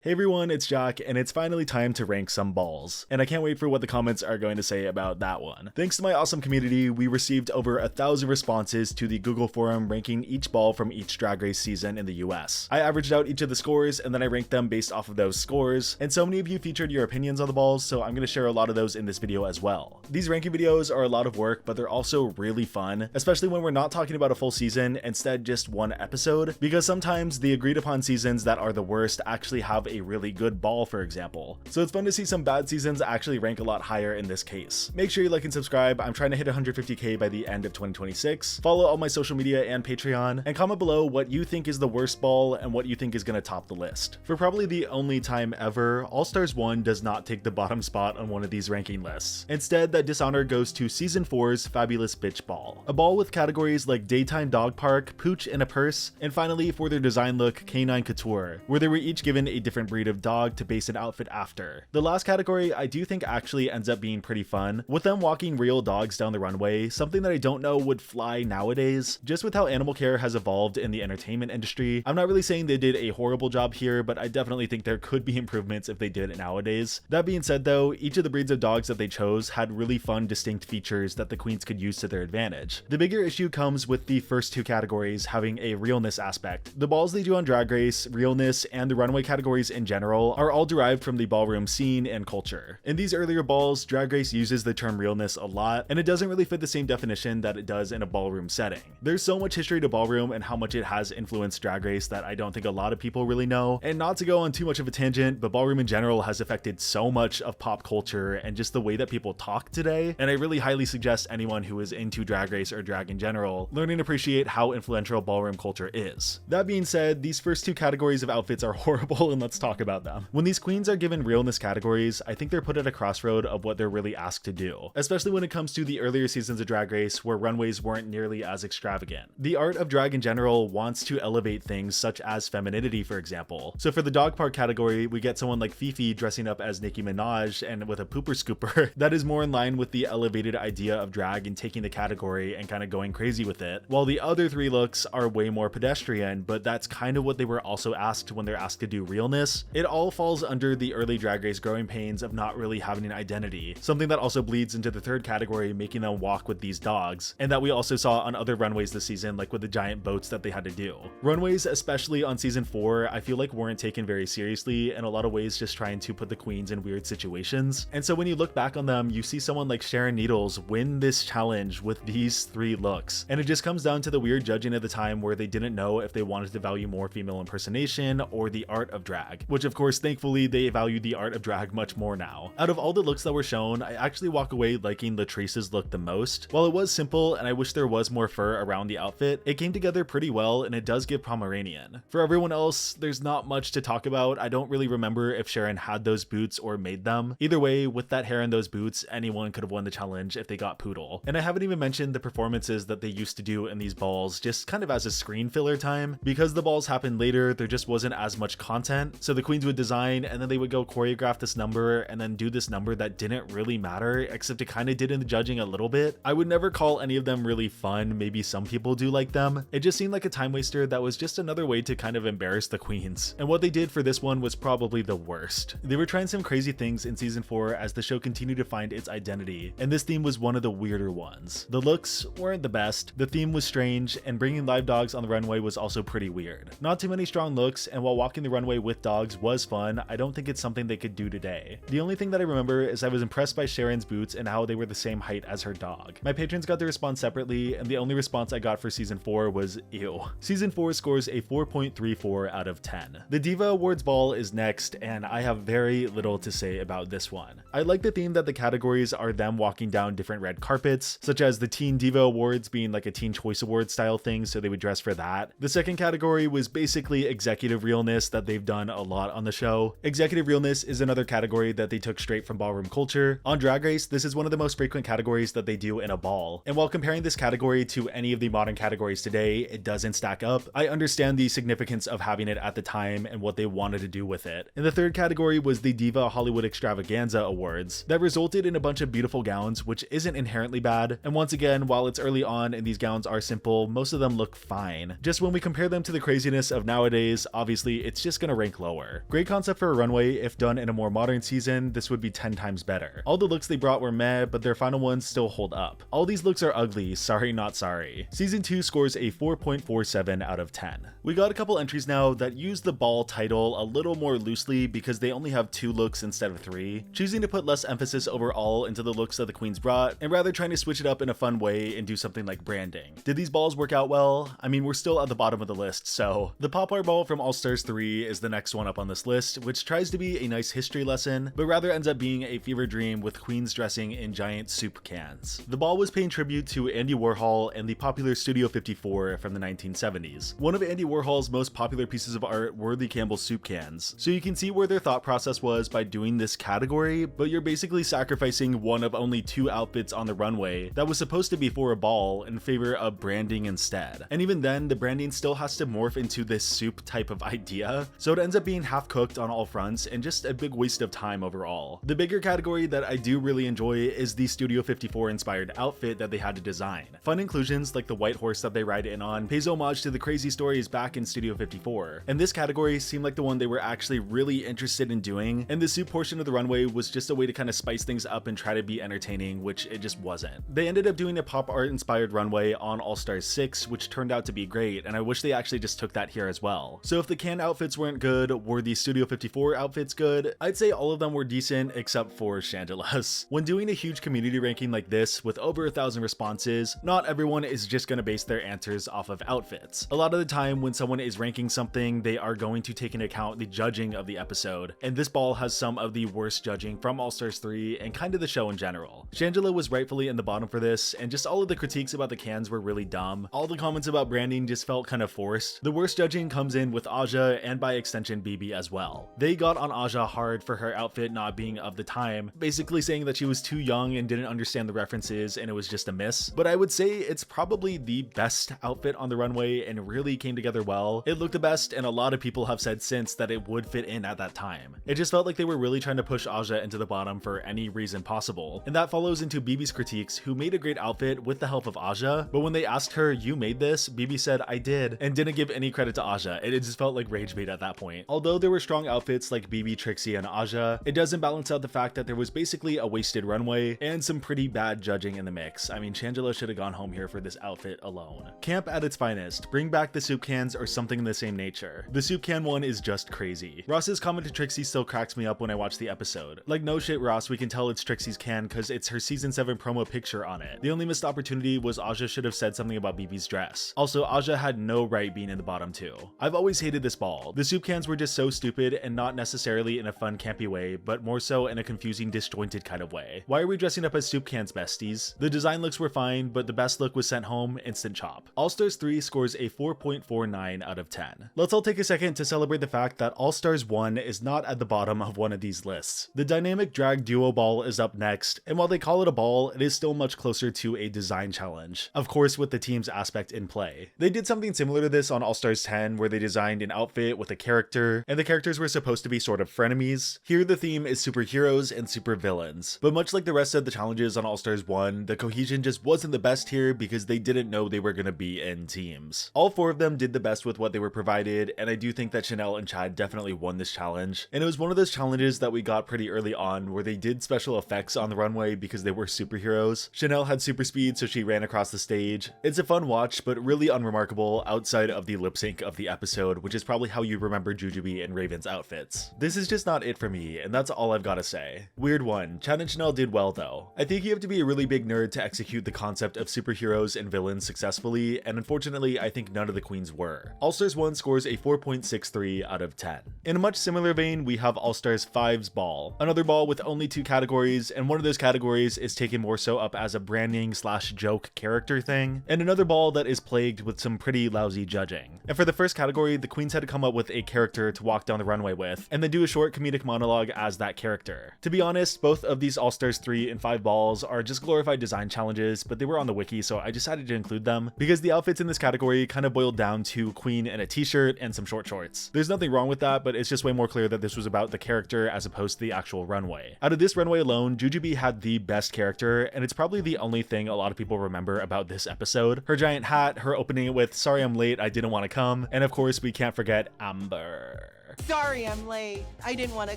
Hey everyone, it's Jack, and it's finally time to rank some balls. And I can't wait for what the comments are going to say about that one. Thanks to my awesome community, we received over 1,000 responses to the Google forum ranking each ball from each Drag Race season in the US. I averaged out each of the scores, and then I ranked them based off of those scores, and so many of you featured your opinions on the balls, so I'm going to share a lot of those in this video as well. These ranking videos are a lot of work, but they're also really fun, especially when we're not talking about a full season, instead just one episode, because sometimes the agreed upon seasons that are the worst actually have a really good ball, for example. So it's fun to see some bad seasons actually rank a lot higher in this case. Make sure you like and subscribe. I'm trying to hit 150k by the end of 2026. Follow all my social media and Patreon, and comment below what you think is the worst ball and what you think is going to top the list. For probably the only time ever, All Stars 1 does not take the bottom spot on one of these ranking lists. Instead, that dishonor goes to Season 4's Fabulous Bitch Ball. A ball with categories like Daytime Dog Park, Pooch in a Purse, and finally for their design look, Canine Couture, where they were each given a different breed of dog to base an outfit after. The last category I do think actually ends up being pretty fun, with them walking real dogs down the runway, something that I don't know would fly nowadays. Just with how animal care has evolved in the entertainment industry, I'm not really saying they did a horrible job here, but I definitely think there could be improvements if they did it nowadays. That being said though, each of the breeds of dogs that they chose had really fun, distinct features that the queens could use to their advantage. The bigger issue comes with the first two categories having a realness aspect. The balls they do on Drag Race, realness, and the runway categories in general are all derived from the ballroom scene and culture. In these earlier balls, Drag Race uses the term realness a lot, and it doesn't really fit the same definition that it does in a ballroom setting. There's so much history to ballroom and how much it has influenced Drag Race that I don't think a lot of people really know. And not to go on too much of a tangent, but ballroom in general has affected so much of pop culture and just the way that people talk today, and I really highly suggest anyone who is into Drag Race or drag in general learn and appreciate how influential ballroom culture is. That being said, these first two categories of outfits are horrible, and let's talk about them. When these queens are given realness categories, I think they're put at a crossroad of what they're really asked to do, especially when it comes to the earlier seasons of Drag Race where runways weren't nearly as extravagant. The art of drag in general wants to elevate things such as femininity, for example. So for the dog park category, we get someone like Fifi dressing up as Nicki Minaj and with a pooper scooper that is more in line with the elevated idea of drag and taking the category and kind of going crazy with it, while the other three looks are way more pedestrian, but that's kind of what they were also asked when they're asked to do realness. It all falls under the early Drag Race growing pains of not really having an identity, something that also bleeds into the third category, making them walk with these dogs, and that we also saw on other runways this season, like with the giant boats that they had to do. Runways, especially on season 4, I feel like weren't taken very seriously, in a lot of ways just trying to put the queens in weird situations, and so when you look back on them, you see someone like Sharon Needles win this challenge with these three looks, and it just comes down to the weird judging at the time where they didn't know if they wanted to value more female impersonation or the art of drag, which of course thankfully they value the art of drag much more now. Out of all the looks that were shown, I actually walk away liking Latrice's look the most. While it was simple and I wish there was more fur around the outfit, it came together pretty well and it does give Pomeranian. For everyone else, there's not much to talk about. I don't really remember if Sharon had those boots or made them. Either way, with that hair and those boots, anyone could have won the challenge if they got poodle. And I haven't even mentioned the performances that they used to do in these balls just kind of as a screen filler time. Because the balls happened later, there just wasn't as much content, so the queens would design and then they would go choreograph this number and then do this number that didn't really matter, except it kind of did in the judging a little bit. I would never call any of them really fun. Maybe some people do like them. It just seemed like a time waster that was just another way to kind of embarrass the queens. And what they did for this one was probably the worst. They were trying some crazy things in season 4 as the show continued to find its identity, and this theme was one of the weirder ones. The looks weren't the best, the theme was strange, and bringing live dogs on the runway was also pretty weird. Not too many strong looks, and while walking the runway with dogs was fun, I don't think it's something they could do today. The only thing that I remember is I was impressed by Sharon's boots and how they were the same height as her dog. My patrons got to respond separately, and the only response I got for season 4 was ew. Season 4 scores a 4.34 out of 10. The Diva Awards ball is next, and I have very little to say about this one. I like the theme that the categories are them walking down different red carpets, such as the Teen Diva Awards being like a Teen Choice Award style thing, so they would dress for that. The second category was basically executive realness that they've done a lot on the show. Executive realness is another category that they took straight from ballroom culture. On Drag Race, this is one of the most frequent categories that they do in a ball. And while comparing this category to any of the modern categories today, it doesn't stack up. I understand the significance of having it at the time and what they wanted to do with it. And the third category was the Diva Hollywood Extravaganza Awards that resulted in a bunch of beautiful gowns, which isn't inherently bad. And once again, while it's early on and these gowns are simple, most of them look fine. Just when we compare them to the craziness of nowadays, obviously it's just gonna rank lower. lower. Great concept for a runway. If done in a more modern season, this would be 10 times better. All the looks they brought were meh, but their final ones still hold up. All these looks are ugly, sorry not sorry. Season 2 scores a 4.47 out of 10. We got a couple entries now that use the ball title a little more loosely because they only have 2 looks instead of 3, choosing to put less emphasis overall into the looks that the queens brought, and rather trying to switch it up in a fun way and do something like branding. Did these balls work out well? I mean, we're still at the bottom of the list, so the pop art ball from All Stars 3 is the next one up on this list, which tries to be a nice history lesson, but rather ends up being a fever dream with queens dressing in giant soup cans. The ball was paying tribute to Andy Warhol and the popular Studio 54 from the 1970s. One of Andy Warhol's most popular pieces of art were the Campbell's soup cans, so you can see where their thought process was by doing this category, but you're basically sacrificing one of only 2 outfits on the runway that was supposed to be for a ball in favor of branding instead. And even then, the branding still has to morph into this soup type of idea, so it ends up being half cooked on all fronts and just a big waste of time overall. The bigger category that I do really enjoy is the Studio 54 inspired outfit that they had to design. Fun inclusions like the white horse that they ride in on pays homage to the crazy stories back in Studio 54, and this category seemed like the one they were actually really interested in doing, and the soup portion of the runway was just a way to kind of spice things up and try to be entertaining, which it just wasn't. They ended up doing a pop art inspired runway on All Stars 6, which turned out to be great, and I wish they actually just took that here as well. So if the can outfits weren't good, were the Studio 54 outfits good? I'd say all of them were decent except for Shangela's. When doing a huge community ranking like this with over 1,000 responses, not everyone is just going to base their answers off of outfits. A lot of the time when someone is ranking something, they are going to take into account the judging of the episode, and this ball has some of the worst judging from All Stars 3 and kind of the show in general. Shangela was rightfully in the bottom for this, and just all of the critiques about the cans were really dumb. All the comments about branding just felt kind of forced. The worst judging comes in with Aja and by extension BB as well. They got on Aja hard for her outfit not being of the time, basically saying that she was too young and didn't understand the references and it was just a miss. But I would say it's probably the best outfit on the runway and really came together well. It looked the best, and a lot of people have said since that it would fit in at that time. It just felt like they were really trying to push Aja into the bottom for any reason possible, and that follows into BB's critiques, who made a great outfit with the help of Aja, but when they asked her, "You made this?" BB said, "I did," and didn't give any credit to Aja. It just felt like rage bait at that point. Although there were strong outfits like BB, Trixie, and Aja, it doesn't balance out the fact that there was basically a wasted runway and some pretty bad judging in the mix. I mean, Shangela should have gone home here for this outfit alone. Camp at its finest. Bring back the soup cans or something in the same nature. The soup can one is just crazy. Ross's comment to Trixie still cracks me up when I watch the episode. Like, no shit, Ross, we can tell it's Trixie's can because it's her season 7 promo picture on it. The only missed opportunity was Aja should have said something about BB's dress. Also, Aja had no right being in the bottom too. I've always hated this ball. The soup cans were just so stupid, and not necessarily in a fun campy way, but more so in a confusing disjointed kind of way. Why are we dressing up as soup cans, besties? The design looks were fine, but the best look was sent home, instant chop. All Stars 3 scores a 4.49 out of 10. Let's all take a second to celebrate the fact that All Stars 1 is not at the bottom of one of these lists. The dynamic drag duo ball is up next, and while they call it a ball, it is still much closer to a design challenge. Of course, with the team's aspect in play. They did something similar to this on All Stars 10, where they designed an outfit with a character, and the characters were supposed to be sort of frenemies. Here the theme is superheroes and supervillains. But much like the rest of the challenges on All Stars 1, the cohesion just wasn't the best here because they didn't know they were going to be in teams. All 4 of them did the best with what they were provided, and I do think that Chanel and Chad definitely won this challenge. And it was one of those challenges that we got pretty early on where they did special effects on the runway because they were superheroes. Chanel had super speed, so she ran across the stage. It's a fun watch, but really unremarkable outside of the lip sync of the episode, which is probably how you remember Jujubee and Raven's outfits. This is just not it for me, and that's all I've got to say. Weird one. Chad and Chanel did well though. I think you have to be a really big nerd to execute the concept of superheroes and villains successfully, and unfortunately I think none of the queens were. All Stars 1 scores a 4.63 out of 10. In a much similar vein, we have All Stars 5's ball. Another ball with only 2 categories, and one of those categories is taken more so up as a branding / joke character thing, and another ball that is plagued with some pretty lousy judging. And for the first category, the queens had to come up with a character to walk down the runway with, and then do a short comedic monologue as that character. To be honest, both of these All Stars 3 and 5 balls are just glorified design challenges, but they were on the wiki, so I decided to include them because the outfits in this category kind of boiled down to queen in a t-shirt and some short shorts. There's nothing wrong with that, but it's just way more clear that this was about the character as opposed to the actual runway. Out of this runway alone, Jujubee had the best character, and it's probably the only thing a lot of people remember about this episode. Her giant hat, her opening it with "Sorry I'm late, I didn't want to come," and of course we can't forget Amber. Amber. Sorry I'm late. I didn't want to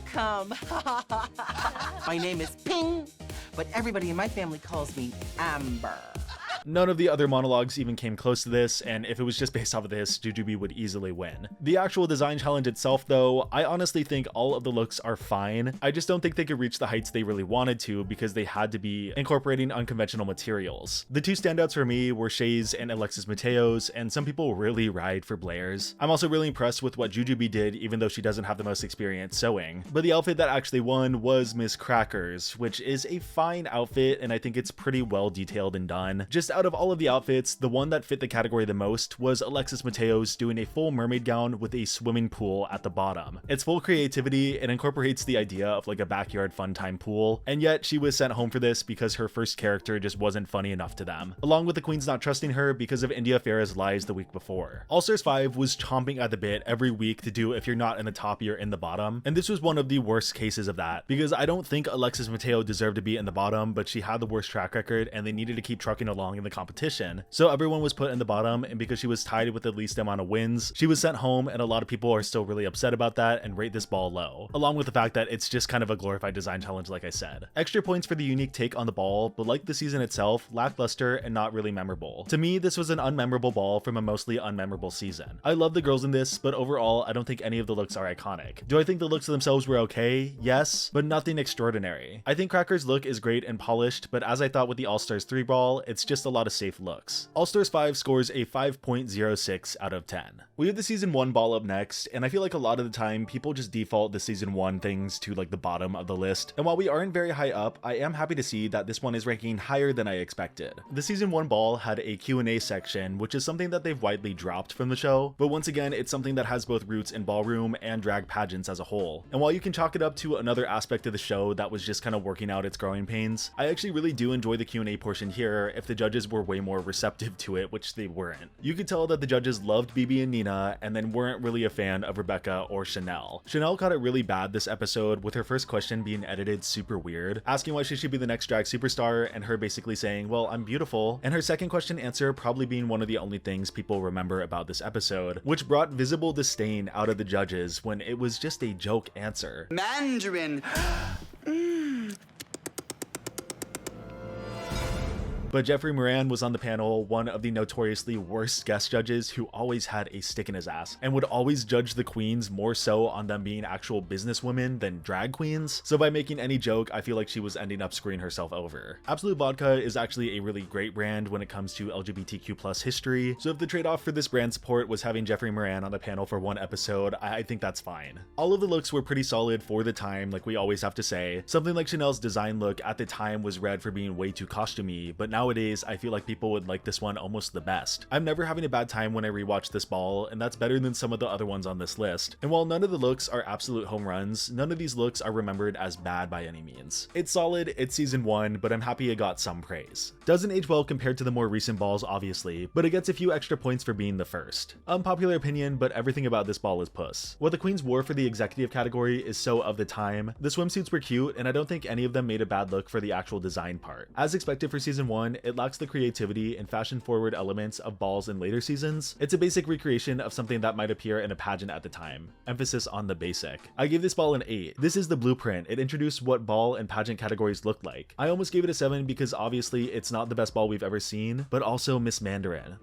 come. My name is Ping, but everybody in my family calls me Amber. None of the other monologues even came close to this, and if it was just based off of this, Jujubee would easily win. The actual design challenge itself though, I honestly think all of the looks are fine. I just don't think they could reach the heights they really wanted to because they had to be incorporating unconventional materials. The two standouts for me were Shay's and Alexis Mateo's, and some people really ride for Blair's. I'm also really impressed with what Jujubee did, even though she doesn't have the most experience sewing. But the outfit that actually won was Miss Cracker's, which is a fine outfit, and I think it's pretty well detailed and done. Just out of all of the outfits, the one that fit the category the most was Alexis Mateo's doing a full mermaid gown with a swimming pool at the bottom. It's full creativity, it incorporates the idea of like a backyard fun time pool, and yet she was sent home for this because her first character just wasn't funny enough to them, along with the queens not trusting her because of India Farah's lies the week before. All Stars 5 was chomping at the bit every week to do if you're not in the top, you're in the bottom, and this was one of the worst cases of that, because I don't think Alexis Mateo deserved to be in the bottom, but she had the worst track record and they needed to keep trucking along in the competition. So everyone was put in the bottom, and because she was tied with the least amount of wins, she was sent home, and a lot of people are still really upset about that and rate this ball low, along with the fact that it's just kind of a glorified design challenge like I said. Extra points for the unique take on the ball, but like the season itself, lackluster and not really memorable. To me, this was an unmemorable ball from a mostly unmemorable season. I love the girls in this, but overall, I don't think any of the looks are iconic. Do I think the looks themselves were okay? Yes, but nothing extraordinary. I think Cracker's look is great and polished, but as I thought with the All Stars 3 ball, it's just a lot of safe looks. All Stars 5 scores a 5.06 out of 10. We have the season 1 ball up next, and I feel like a lot of the time people just default the season 1 things to like the bottom of the list, and while we aren't very high up, I am happy to see that this one is ranking higher than I expected. The season 1 ball had a Q&A section, which is something that they've widely dropped from the show, but once again it's something that has both roots in ballroom and drag pageants as a whole. And while you can chalk it up to another aspect of the show that was just kind of working out its growing pains, I actually really do enjoy the Q&A portion here if the judges were way more receptive to it, which they weren't. You could tell that the judges loved BB and Nina and then weren't really a fan of Rebecca or Chanel. Chanel caught it really bad this episode, with her first question being edited super weird, asking why she should be the next drag superstar and her basically saying, well, I'm beautiful, and her second question answer probably being one of the only things people remember about this episode, which brought visible disdain out of the judges when it was just a joke answer. Mandarin. But Jeffrey Moran was on the panel, one of the notoriously worst guest judges who always had a stick in his ass and would always judge the queens more so on them being actual businesswomen than drag queens. So by making any joke, I feel like she was ending up screwing herself over. Absolut Vodka is actually a really great brand when it comes to LGBTQ+ history. So if the trade-off for this brand support was having Jeffrey Moran on the panel for one episode, I think that's fine. All of the looks were pretty solid for the time, like we always have to say. Something like Chanel's design look at the time was read for being way too costumey, but nowadays I feel like people would like this one almost the best. I'm never having a bad time when I rewatch this ball, and that's better than some of the other ones on this list. And while none of the looks are absolute home runs, none of these looks are remembered as bad by any means. It's solid, it's season 1, but I'm happy it got some praise. Doesn't age well compared to the more recent balls obviously, but it gets a few extra points for being the first. Unpopular opinion, but everything about this ball is puss. What the queens wore for the executive category is so of the time. The swimsuits were cute, and I don't think any of them made a bad look for the actual design part. As expected for season 1, it lacks the creativity and fashion-forward elements of balls in later seasons. It's a basic recreation of something that might appear in a pageant at the time. Emphasis on the basic. I gave this ball an 8. This is the blueprint. It introduced what ball and pageant categories looked like. I almost gave it a 7 because obviously it's not the best ball we've ever seen, but also Miss Mandarin.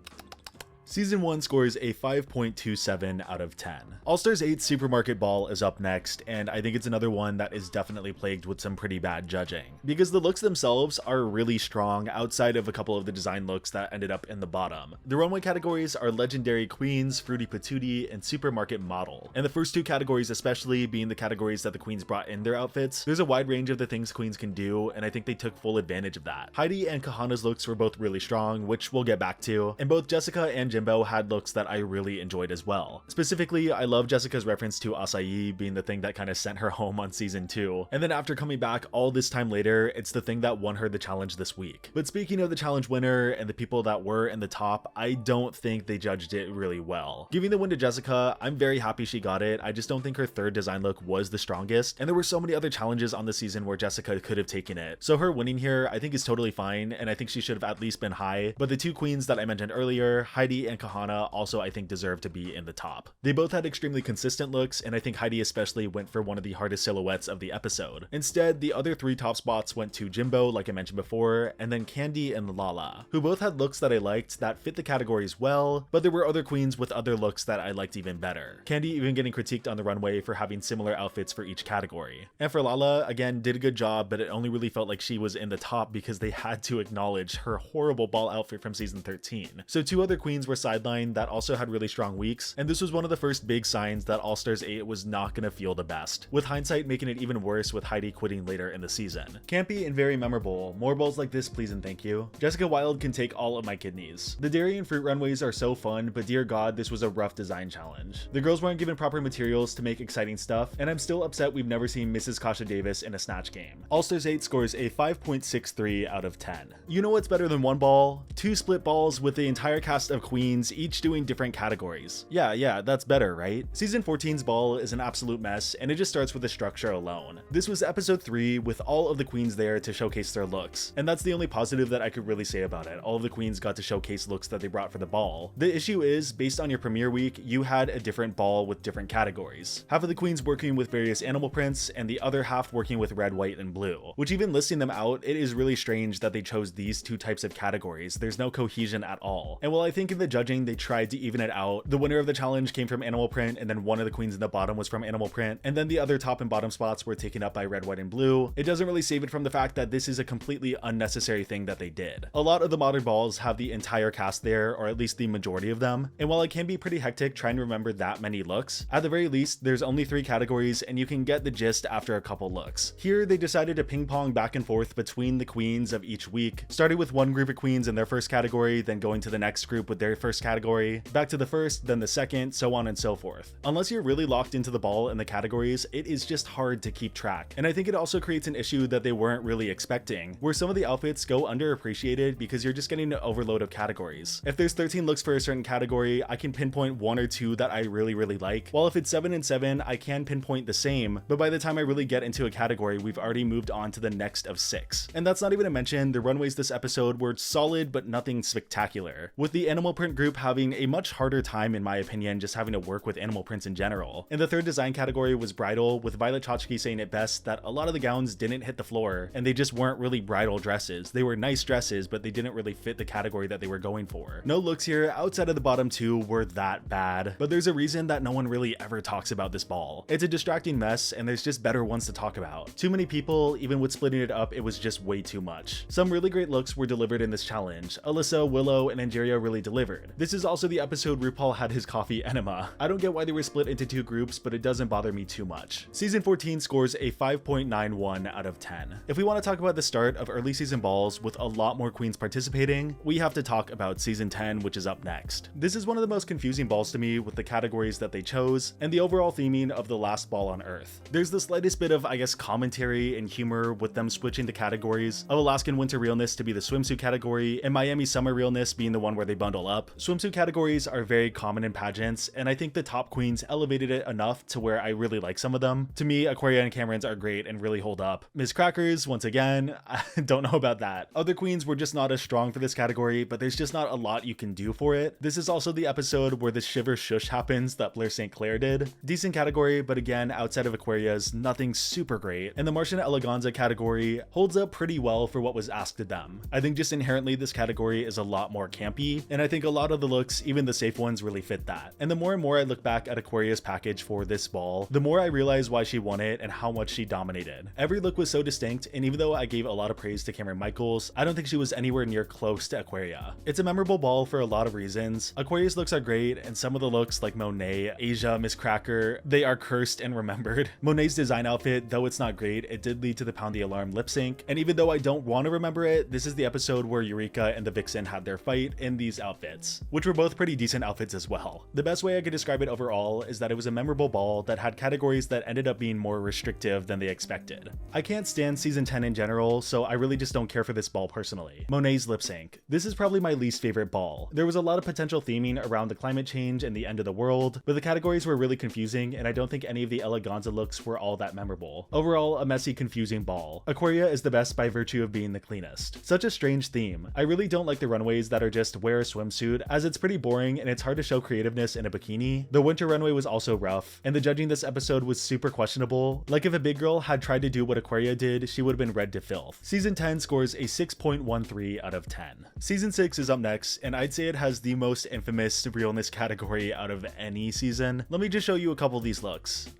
Season 1 scores a 5.27 out of 10. All Stars 8 Supermarket Ball is up next, and I think it's another one that is definitely plagued with some pretty bad judging. Because the looks themselves are really strong outside of a couple of the design looks that ended up in the bottom. The runway categories are Legendary Queens, Fruity Patootie, and Supermarket Model. And the first two categories especially being the categories that the queens brought in their outfits. There's a wide range of the things queens can do, and I think they took full advantage of that. Heidi and Kahana's looks were both really strong, which we'll get back to, and both Jessica and Jimbo had looks that I really enjoyed as well. Specifically, I love Jessica's reference to acai being the thing that kind of sent her home on season 2. And then after coming back all this time later, it's the thing that won her the challenge this week. But speaking of the challenge winner and the people that were in the top, I don't think they judged it really well. Giving the win to Jessica, I'm very happy she got it. I just don't think her third design look was the strongest. And there were so many other challenges on the season where Jessica could have taken it. So her winning here, I think is totally fine, and I think she should have at least been high. But the two queens that I mentioned earlier, Heidi and Kahana also I think deserve to be in the top. They both had extremely consistent looks, and I think Heidi especially went for one of the hardest silhouettes of the episode. Instead, the other 3 top spots went to Jimbo, like I mentioned before, and then Candy and Lala, who both had looks that I liked that fit the categories well, but there were other queens with other looks that I liked even better. Candy even getting critiqued on the runway for having similar outfits for each category. And for Lala, again, did a good job, but it only really felt like she was in the top because they had to acknowledge her horrible ball outfit from season 13. So 2 other queens were sidelined that also had really strong weeks, and this was one of the first big signs that All Stars 8 was not gonna feel the best, with hindsight making it even worse with Heidi quitting later in the season. Campy and very memorable. More balls like this please and thank you. Jessica Wilde can take all of my kidneys. The dairy and fruit runways are so fun, but dear god, this was a rough design challenge. The girls weren't given proper materials to make exciting stuff, and I'm still upset we've never seen Mrs. Kasha Davis in a snatch game. All Stars 8 scores a 5.63 out of 10. You know what's better than one ball? 2 split balls with the entire cast of queens, each doing different categories. Yeah, that's better, right? Season 14's ball is an absolute mess, and it just starts with the structure alone. This was episode 3 with all of the queens there to showcase their looks, and that's the only positive that I could really say about it. All of the queens got to showcase looks that they brought for the ball. The issue is, based on your premiere week, you had a different ball with different categories. Half of the queens working with various animal prints, and the other half working with red, white, and blue. Which even listing them out, it is really strange that they chose these 2 types of categories. There's no cohesion at all. And while I think in the judging they tried to even it out, the winner of the challenge came from animal print, and then one of the queens in the bottom was from animal print, and then the other top and bottom spots were taken up by red, white, and blue. It doesn't really save it from the fact that this is a completely unnecessary thing that they did. A lot of the modern balls have the entire cast there, or at least the majority of them, and while it can be pretty hectic trying to remember that many looks, at the very least there's only 3 categories and you can get the gist after a couple looks. Here they decided to ping pong back and forth between the queens of each week, starting with one group of queens in their first category, then going to the next group with their first category, back to the first, then the second, so on and so forth. Unless you're really locked into the ball and the categories, it is just hard to keep track. And I think it also creates an issue that they weren't really expecting, where some of the outfits go underappreciated because you're just getting an overload of categories. If there's 13 looks for a certain category, I can pinpoint 1 or 2 that I really like, while if it's 7 and 7, I can pinpoint the same, but by the time I really get into a category, we've already moved on to the next of 6. And that's not even to mention the runways this episode were solid but nothing spectacular, with the animal print group having a much harder time in my opinion just having to work with animal prints in general. And the third design category was bridal, with Violet Chachki saying it best that a lot of the gowns didn't hit the floor and they just weren't really bridal dresses. They were nice dresses, but they didn't really fit the category that they were going for. No looks here outside of the bottom 2 were that bad, but there's a reason that no one really ever talks about this ball. It's a distracting mess and there's just better ones to talk about. Too many people, even with splitting it up, it was just way too much. Some really great looks were delivered in this challenge. Alyssa, Willow, and Angeria really delivered. This is also the episode RuPaul had his coffee enema. I don't get why they were split into 2 groups, but it doesn't bother me too much. Season 14 scores a 5.91 out of 10. If we want to talk about the start of early season balls with a lot more queens participating, we have to talk about season 10, which is up next. This is one of the most confusing balls to me with the categories that they chose and the overall theming of the last ball on Earth. There's the slightest bit of, I guess, commentary and humor with them switching the categories of Alaskan Winter Realness to be the swimsuit category and Miami Summer Realness being the one where they bundle up. Swimsuit categories are very common in pageants, and I think the top queens elevated it enough to where I really like some of them. To me, Aquaria and Cameron's are great and really hold up. Ms. Crackers, once again, I don't know about that. Other queens were just not as strong for this category, but there's just not a lot you can do for it. This is also the episode where the shiver shush happens that Blair St. Clair did. Decent category, but again, outside of Aquaria's, nothing super great. And the Martian Eleganza category holds up pretty well for what was asked of them. I think just inherently this category is a lot more campy, and I think a lot of the looks, even the safe ones, really fit that. And the more and more I look back at Aquaria's package for this ball, the more I realize why she won it and how much she dominated. Every look was so distinct, and even though I gave a lot of praise to Cameron Michaels, I don't think she was anywhere near close to Aquaria. It's a memorable ball for a lot of reasons. Aquaria's looks are great, and some of the looks like Monet, Asia, Miss Cracker, they are cursed and remembered. Monet's design outfit, though it's not great, it did lead to the Pound the Alarm lip sync, and even though I don't want to remember it, this is the episode where Eureka and the Vixen had their fight in these outfits, which were both pretty decent outfits as well. The best way I could describe it overall is that it was a memorable ball that had categories that ended up being more restrictive than they expected. I can't stand season 10 in general, so I really just don't care for this ball personally. Monet's lip sync. This is probably my least favorite ball. There was a lot of potential theming around the climate change and the end of the world, but the categories were really confusing, and I don't think any of the Eleganza looks were all that memorable. Overall, a messy, confusing ball. Aquaria is the best by virtue of being the cleanest. Such a strange theme. I really don't like the runways that are just wear a swimsuit Absolut, as it's pretty boring and it's hard to show creativeness in a bikini. The winter runway was also rough, and the judging this episode was super questionable. Like if a big girl had tried to do what Aquaria did, she would have been read to filth. Season 10 scores a 6.13 out of 10. Season 6 is up next, and I'd say it has the most infamous realness category out of any season. Let me just show you a couple of these looks.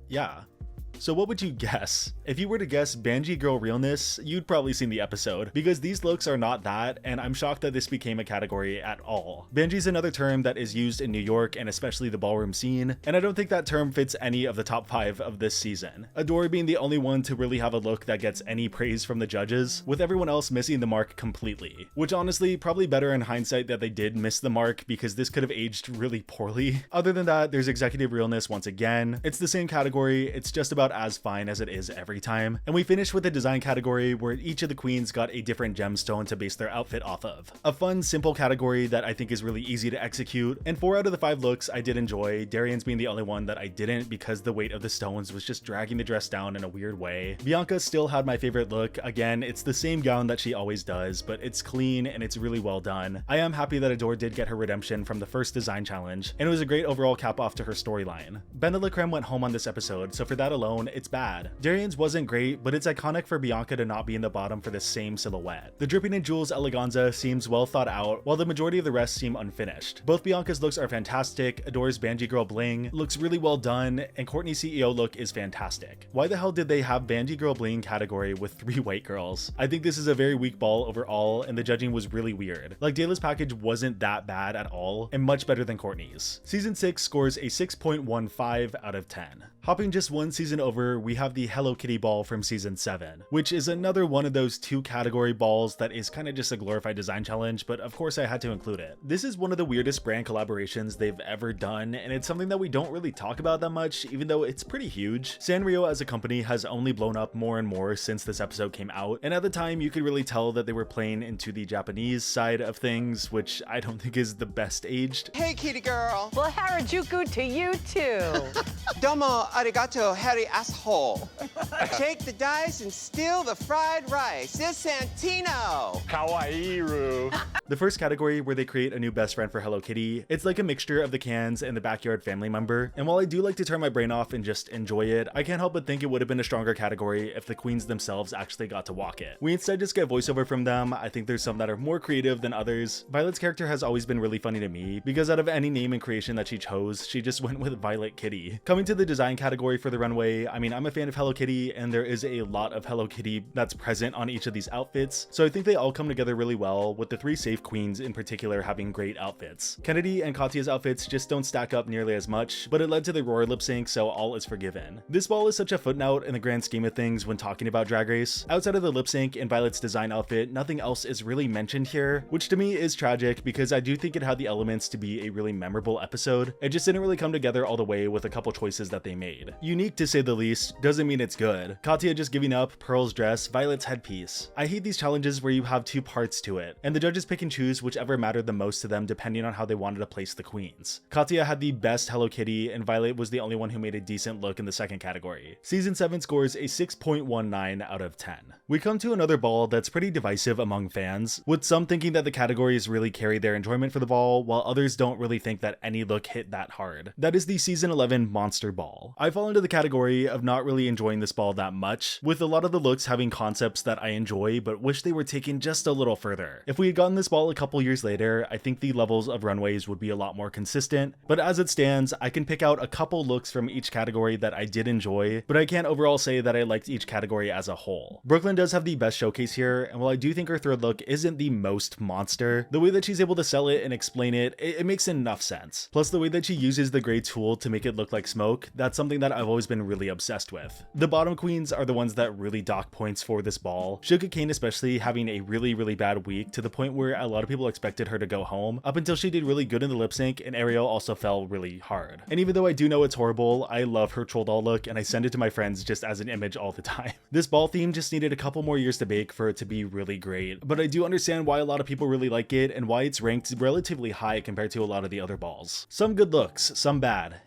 Yeah. So what would you guess? If you were to guess Banji Girl Realness, you'd probably seen the episode, because these looks are not that, and I'm shocked that this became a category at all. Banji's another term that is used in New York and especially the ballroom scene, and I don't think that term fits any of the top 5 of this season. Adore being the only one to really have a look that gets any praise from the judges, with everyone else missing the mark completely. Which honestly, probably better in hindsight that they did miss the mark, because this could have aged really poorly. Other than that, there's Executive Realness once again. It's the same category, it's just about as fine as it is every time. And we finished with the design category where each of the queens got a different gemstone to base their outfit off of. A fun, simple category that I think is really easy to execute, and 4 out of the 5 looks I did enjoy, Darian's being the only one that I didn't because the weight of the stones was just dragging the dress down in a weird way. Bianca still had my favorite look. Again, it's the same gown that she always does, but it's clean and it's really well done. I am happy that Adore did get her redemption from the first design challenge, and it was a great overall cap off to her storyline. Ben de la Creme went home on this episode, so for that alone, it's bad. Darian's wasn't great, but it's iconic for Bianca to not be in the bottom for the same silhouette. The Dripping in Jewels Eleganza seems well thought out, while the majority of the rest seem unfinished. Both Bianca's looks are fantastic, Adore's Banji Girl Bling looks really well done, and Courtney's CEO look is fantastic. Why the hell did they have Banji Girl Bling category with 3 white girls? I think this is a very weak ball overall, and the judging was really weird. Like, Dayla's package wasn't that bad at all, and much better than Courtney's. Season 6 scores a 6.15 out of 10. Hopping just one season over, we have the Hello Kitty ball from season 7, which is another one of those 2 category balls that is kind of just a glorified design challenge, but of course I had to include it. This is one of the weirdest brand collaborations they've ever done, and it's something that we don't really talk about that much, even though it's pretty huge. Sanrio as a company has only blown up more and more since this episode came out, and at the time you could really tell that they were playing into the Japanese side of things, which I don't think is the best aged. Hey, kitty girl. Well, Harajuku to you too. Domo arigato, hairy asshole. Shake the dice and steal the fried rice. It's Santino. Kawaii-ru. The first category where they create a new best friend for Hello Kitty, it's like a mixture of the cans and the backyard family member, and while I do like to turn my brain off and just enjoy it, I can't help but think it would have been a stronger category if the queens themselves actually got to walk it. We instead just get voiceover from them. I think there's some that are more creative than others. Violet's character has always been really funny to me, because out of any name and creation that she chose, she just went with Violet Kitty. Coming to the design category for the runway, I mean, I'm a fan of Hello Kitty, and there is a lot of Hello Kitty that's present on each of these outfits, so I think they all come together really well, with the 3 safe queens in particular having great outfits. Kennedy and Katya's outfits just don't stack up nearly as much, but it led to the Roar lip sync, so all is forgiven. This ball is such a footnote in the grand scheme of things when talking about Drag Race. Outside of the lip sync and Violet's design outfit, nothing else is really mentioned here, which to me is tragic because I do think it had the elements to be a really memorable episode. It just didn't really come together all the way with a couple choices that they made. Unique to say the least, doesn't mean it's good. Katya just giving up, Pearl's dress, Violet's headpiece. I hate these challenges where you have 2 parts to it, and the judges pick and choose whichever mattered the most to them depending on how they wanted to place the queens. Katya had the best Hello Kitty, and Violet was the only one who made a decent look in the second category. Season 7 scores a 6.19 out of 10. We come to another ball that's pretty divisive among fans, with some thinking that the categories really carry their enjoyment for the ball, while others don't really think that any look hit that hard. That is the Season 11 Monster Ball. I fall into the category of not really enjoying this ball that much, with a lot of the looks having concepts that I enjoy but wish they were taken just a little further. If we had gotten this ball a couple years later, I think the levels of runways would be a lot more consistent, but as it stands, I can pick out a couple looks from each category that I did enjoy, but I can't overall say that I liked each category as a whole. Brooklyn does have the best showcase here, and while I do think her third look isn't the most monster, the way that she's able to sell it and explain it makes enough sense. Plus the way that she uses the gray tool to make it look like smoke, that's something that I've always been really obsessed with. The bottom queens are the ones that really dock points for this ball. Sugar Cane especially having a really bad week to the point where a lot of people expected her to go home, up until she did really good in the lip sync, and Ariel also fell really hard. And even though I do know it's horrible, I love her troll doll look and I send it to my friends just as an image all the time. This ball theme just needed a couple more years to bake for it to be really great, but I do understand why a lot of people really like it and why it's ranked relatively high compared to a lot of the other balls. Some good looks, some bad.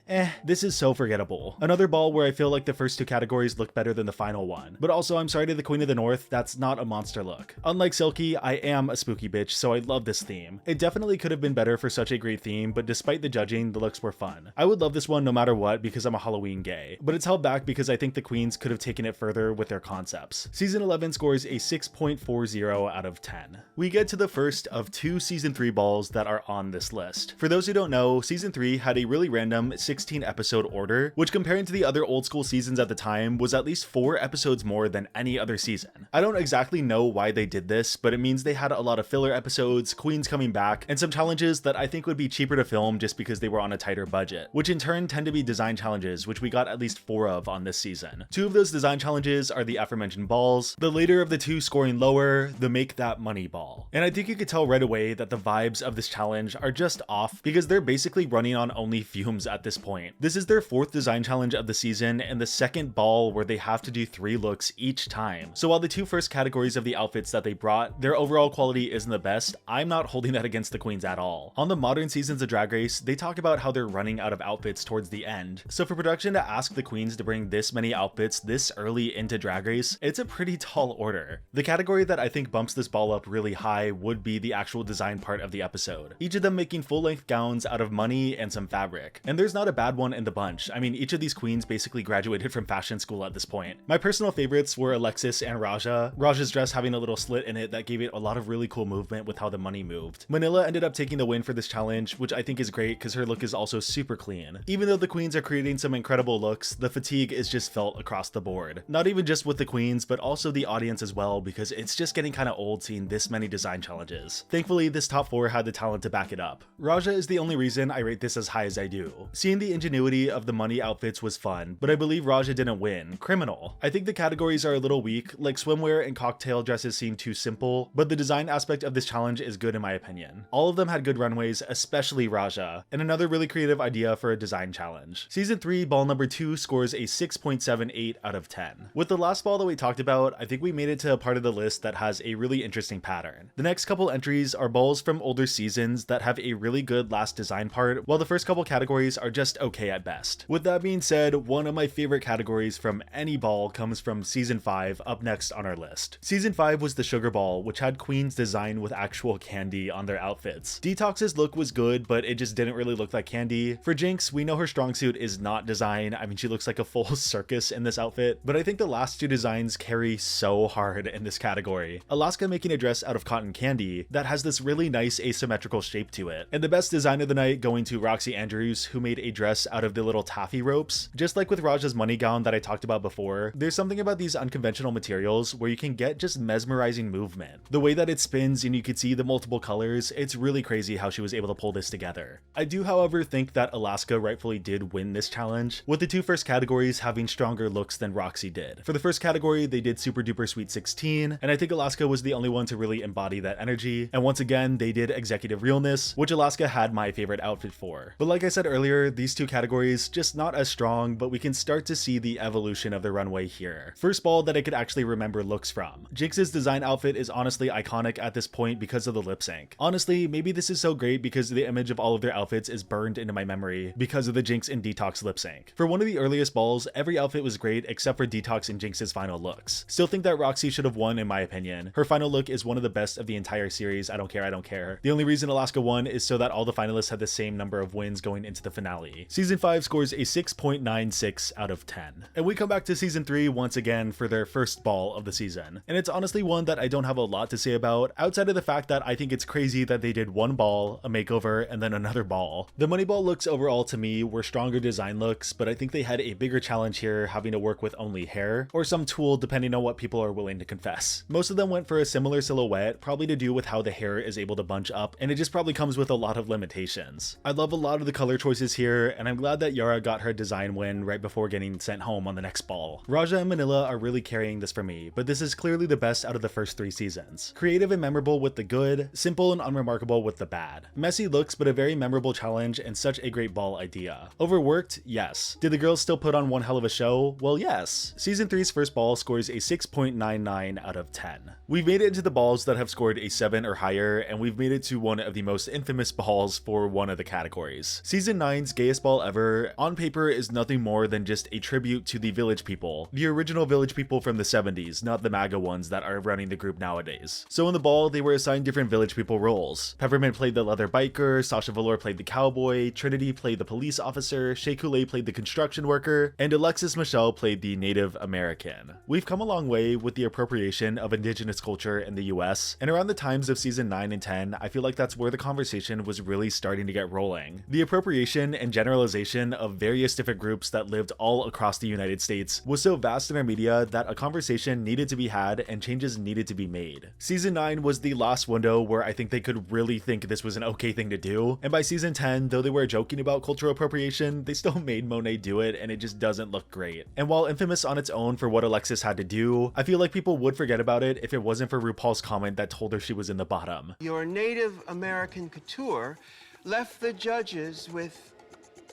This is so forgettable. Another ball where I feel like the first two categories look better than the final one. But also, I'm sorry to the Queen of the North, that's not a monster look. Unlike Silky, I am a spooky bitch, so I love this theme. It definitely could have been better for such a great theme, but despite the judging, the looks were fun. I would love this one no matter what because I'm a Halloween gay, but it's held back because I think the queens could have taken it further with their concepts. Season 11 scores a 6.40 out of 10. We get to the first of two Season 3 balls that are on this list. For those who don't know, Season 3 had a really random 16 episode order, which comparing to the other old school seasons at the time was at least 4 episodes more than any other season. I don't exactly know why they did this, but it means they had a lot of filler episodes, queens coming back, and some challenges that I think would be cheaper to film just because they were on a tighter budget, which in turn tend to be design challenges, which we got at least 4 of on this season. 2 of those design challenges are the aforementioned balls, the later of the 2 scoring lower, the Make That Money ball. And I think you could tell right away that the vibes of this challenge are just off because they're basically running on only fumes at this point. This is their 4th design challenge of the season and the second ball where they have to do 3 looks each time. So while the 2 first categories of the outfits that they brought, their overall quality isn't the best, I'm not holding that against the queens at all. On the modern seasons of Drag Race, they talk about how they're running out of outfits towards the end. So for production to ask the queens to bring this many outfits this early into Drag Race, it's a pretty tall order. The category that I think bumps this ball up really high would be the actual design part of the episode. Each of them making full-length gowns out of money and some fabric. And there's not a bad one in the bunch. I mean, each of these queens basically graduated from fashion school at this point. My personal favorites were Alexis and Raja. Raja's dress having a little slit in it that gave it a lot of really cool movement with how the money moved. Manila ended up taking the win for this challenge, which I think is great because her look is also super clean. Even though the queens are creating some incredible looks, the fatigue is just felt across the board. Not even just with the queens, but also the audience as well, because it's just getting kind of old seeing this many design challenges. Thankfully, this top 4 had the talent to back it up. Raja is the only reason I rate this as high as I do. Seeing the ingenuity of the money outfits was fun, but I believe Raja didn't win. Criminal. I think the categories are a little weak, like swimwear and cocktail dresses seem too simple, but the design aspect of this challenge is good in my opinion. All of them had good runways, especially Raja, and another really creative idea for a design challenge. Season 3 ball number 2 scores a 6.78 out of 10. With the last ball that we talked about, I think we made it to a part of the list that has a really interesting pattern. The next couple entries are balls from older seasons that have a really good last design part, while the first couple categories are just okay at best. With that being said, one of my favorite categories from any ball comes from Season 5, up next on our list. Season 5 was the Sugar Ball, which had queens designed with actual candy on their outfits. Detox's look was good, but it just didn't really look like candy. For Jinx, we know her strong suit is not design. I mean, she looks like a full circus in this outfit, but I think the last 2 designs carry so hard in this category. Alaska making a dress out of cotton candy that has this really nice asymmetrical shape to it. And the best design of the night going to Roxy Andrews, who made a dress out of the little taffy ropes. Just like with Raja's money gown that I talked about before, there's something about these unconventional materials where you can get just mesmerizing movement. The way that it spins and you can see the multiple colors, it's really crazy how she was able to pull this together. I do, however, think that Alaska rightfully did win this challenge, with the 2 first categories having stronger looks than Roxy did. For the first category, they did Super Duper Sweet 16, and I think Alaska was the only one to really embody that energy. And once again, they did Executive Realness, which Alaska had my favorite outfit for. But like I said earlier, these 2 categories just not as strong, but we can start to see the evolution of the runway here. First ball that I could actually remember looks from. Jinx's design outfit is honestly iconic at this point because of the lip sync. Honestly, maybe this is so great because the image of all of their outfits is burned into my memory because of the Jinx and Detox lip sync. For one of the earliest balls, every outfit was great except for Detox and Jinx's final looks. Still think that Roxy should have won in my opinion. Her final look is one of the best of the entire series. I don't care. The only reason Alaska won is so that all the finalists had the same number of wins going into the finale. Season 5 scores a 6.96 out of 10. And we come back to Season 3 once again for their first ball of the season. And it's honestly one that I don't have a lot to say about, outside of the fact that I think it's crazy that they did one ball, a makeover, and then another ball. The money ball looks overall to me were stronger design looks, but I think they had a bigger challenge here having to work with only hair, or some tool depending on what people are willing to confess. Most of them went for a similar silhouette, probably to do with how the hair is able to bunch up, and it just probably comes with a lot of limitations. I love a lot of the color choices here, and I'm glad that Yara got her design win right before getting sent home on the next ball. Raja and Manila are really carrying this for me, but this is clearly the best out of the first 3 seasons. Creative and memorable with the good, simple and unremarkable with the bad. Messy looks, but a very memorable challenge and such a great ball idea. Overworked? Yes. Did the girls still put on one hell of a show? Well, yes. Season 3's first ball scores a 6.99 out of 10. We've made it into the balls that have scored a 7 or higher, and we've made it to one of the most infamous balls for one of the categories. Season 9's Gayest Ball Ever, on paper, is nothing more than just just a tribute to the Village People, the original Village People from the 70s, not the MAGA ones that are running the group nowadays. So in the ball, they were assigned different Village People roles. Peppermint played the leather biker, Sasha Velour played the cowboy, Trinity played the police officer, Shea Coulee played the construction worker, and Alexis Michelle played the Native American. We've come a long way with the appropriation of indigenous culture in the US, and around the times of season 9 and 10, I feel like that's where the conversation was really starting to get rolling. The appropriation and generalization of various different groups that lived all across the United States was so vast in our media that a conversation needed to be had and changes needed to be made. Season 9 was the last window where I think they could really think this was an okay thing to do, and by season 10, though they were joking about cultural appropriation, they still made Monet do it, and it just doesn't look great. And while infamous on its own for what Alexis had to do, I feel like people would forget about it if it wasn't for RuPaul's comment that told her she was in the bottom. Your Native American couture left the judges with